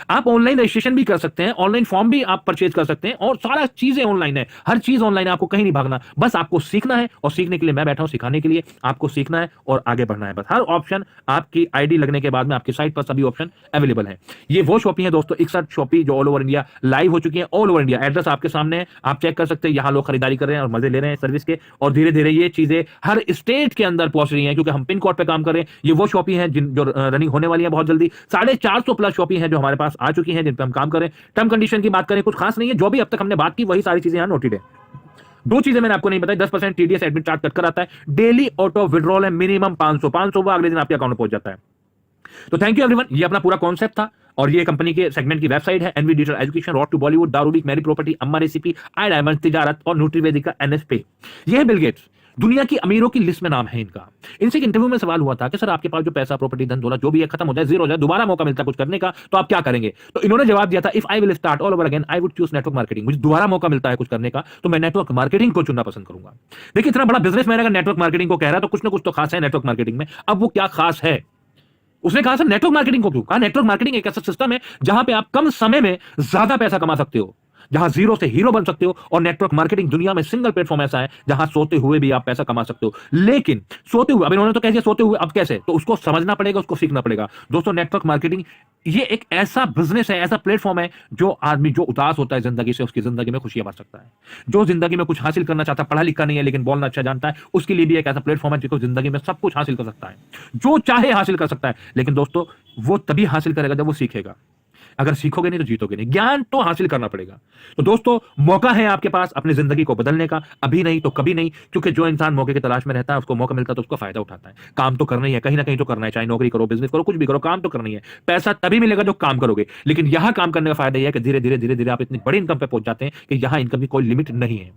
आप ऑनलाइन रजिस्ट्रेशन भी कर सकते हैं, ऑनलाइन फॉर्म भी आप परचेज कर सकते हैं और सारा चीजें ऑनलाइन है, हर चीज ऑनलाइन है, आपको कहीं नहीं भागना, बस आपको सीखना है। और सीखने के लिए मैं बैठा हूं, सिखाने के लिए आपको सीखना है और आगे बढ़ना है। बस हर ऑप्शन आपकी आईडी लगने के बाद में आपकी साइट पर सभी ऑप्शन अवेलेबल है। ये वो शॉपी है दोस्तों 61 शॉपी जो ऑल ओवर इंडिया लाइव हो चुकी है। ऑल ओवर इंडिया एड्रेस आपके सामने है, आप चेक कर सकते हैं। यहाँ लोग खरीदारी कर रहे हैं और मजे ले रहे हैं सर्विस के, और धीरे धीरे ये चीजें हर स्टेट के अंदर पहुंच रही हैं, क्योंकि हम पिन कोड पे काम कर रहे हैं। ये वो शॉपी है जो रनिंग होने वाली है बहुत जल्दी। 450 प्लस शॉपी है जो हमारे पास आ चुकी है, जिन पर हम काम करें। टर्म कंडीशन की बात करें, कुछ खास नहीं है, जो भी अब तक हमने बात की वही सारी चीजें यहां नोटेड है। दो चीजें मैंने आपको नहीं बताई, 10% टीडीएस एडमिट चार्ज कट कर आता है, डेली ऑटो विड्रॉल है, मिनिमम 500 वो अगले दिन आपके अकाउंट में पहुंच जाता है। तो थैंक यू एवरीवन, ये अपना पूरा कॉन्सेप्ट था और ये कंपनी के सेगमेंट की वेबसाइट है, NV digital education, road to Bollywood, दारूबिक, मैरी प्रॉपर्टी, अम्मा रेसिपी, आई डायमंड, तिजारत और न्यूट्रीवेदिक का एनएसपे। ये है बिल गेट्स, दुनिया की अमीरों की लिस्ट में नाम है इनका। इनसे एक इंटरव्यू में सवाल हुआ था कि सर आपके पास जो पैसा, प्रॉपर्टी, धन दौलत जो भी है खत्म हो जाए, जीरो हो जाए, दोबारा मौका मिलता है कुछ करने का, तो आप क्या करेंगे? तो इन्होंने जवाब दिया था, if I will start all over again I would choose network marketing. मुझे दोबारा मौका मिलता है कुछ करने का तो मैं नेटवर्क मार्केटिंग को चुनना पसंद करूंगा। देखिए इतना बड़ा बिजनेसमैन अगर नेटवर्क मार्केटिंग को कह रहा है तो कुछ ना कुछ तो खास है नेटवर्क मार्केटिंग में। अब वो क्या खास है? उसने कहा सर नेटवर्क मार्केटिंग को क्यों? कहा नेटवर्क मार्केटिंग एक ऐसा सिस्टम है जहां पे आप कम समय में ज्यादा पैसा कमा सकते हो, जहां जीरो से हीरो बन सकते हो। और नेटवर्क मार्केटिंग दुनिया में सिंगल प्लेटफॉर्म ऐसा है जहां सोते हुए भी आप पैसा कमा सकते हो। लेकिन सोते हुए, अब इन्होंने तो कह दिया सोते हुए, अब कैसे? तो उसको समझना पड़ेगा, उसको सीखना पड़ेगा। दोस्तों नेटवर्क मार्केटिंग ये एक ऐसा बिजनेस है, ऐसा प्लेटफॉर्म है जो आदमी जो उदास होता है जिंदगी से, उसकी जिंदगी में खुशियां भर सकता है। जो जिंदगी में कुछ हासिल करना चाहता है, पढ़ा लिखा नहीं है लेकिन बोलना अच्छा जानता है, उसके लिए भी एक ऐसा प्लेटफॉर्म है जिसको जिंदगी में सब कुछ हासिल कर सकता है, जो चाहे हासिल कर सकता है। लेकिन दोस्तों वो तभी हासिल करेगा जब वो सीखेगा। अगर सीखोगे नहीं तो जीतोगे नहीं, ज्ञान तो हासिल करना पड़ेगा। तो दोस्तों मौका है आपके पास अपनी जिंदगी को बदलने का, अभी नहीं तो कभी नहीं, क्योंकि जो इंसान मौके की तलाश में रहता है उसको मौका मिलता है तो उसका फायदा उठाता है। काम तो करना ही है, कहीं ना कहीं तो करना है, चाहे नौकरी करो, बिजनेस करो, कुछ भी करो, काम तो करना ही है। पैसा तभी मिलेगा जो काम करोगे। लेकिन यहां काम करने का फायदा यह है कि धीरे धीरे धीरे धीरे आप इतनी बड़ी इनकम पे पहुंच जाते हैं कि यहां इनकम की कोई लिमिट नहीं है।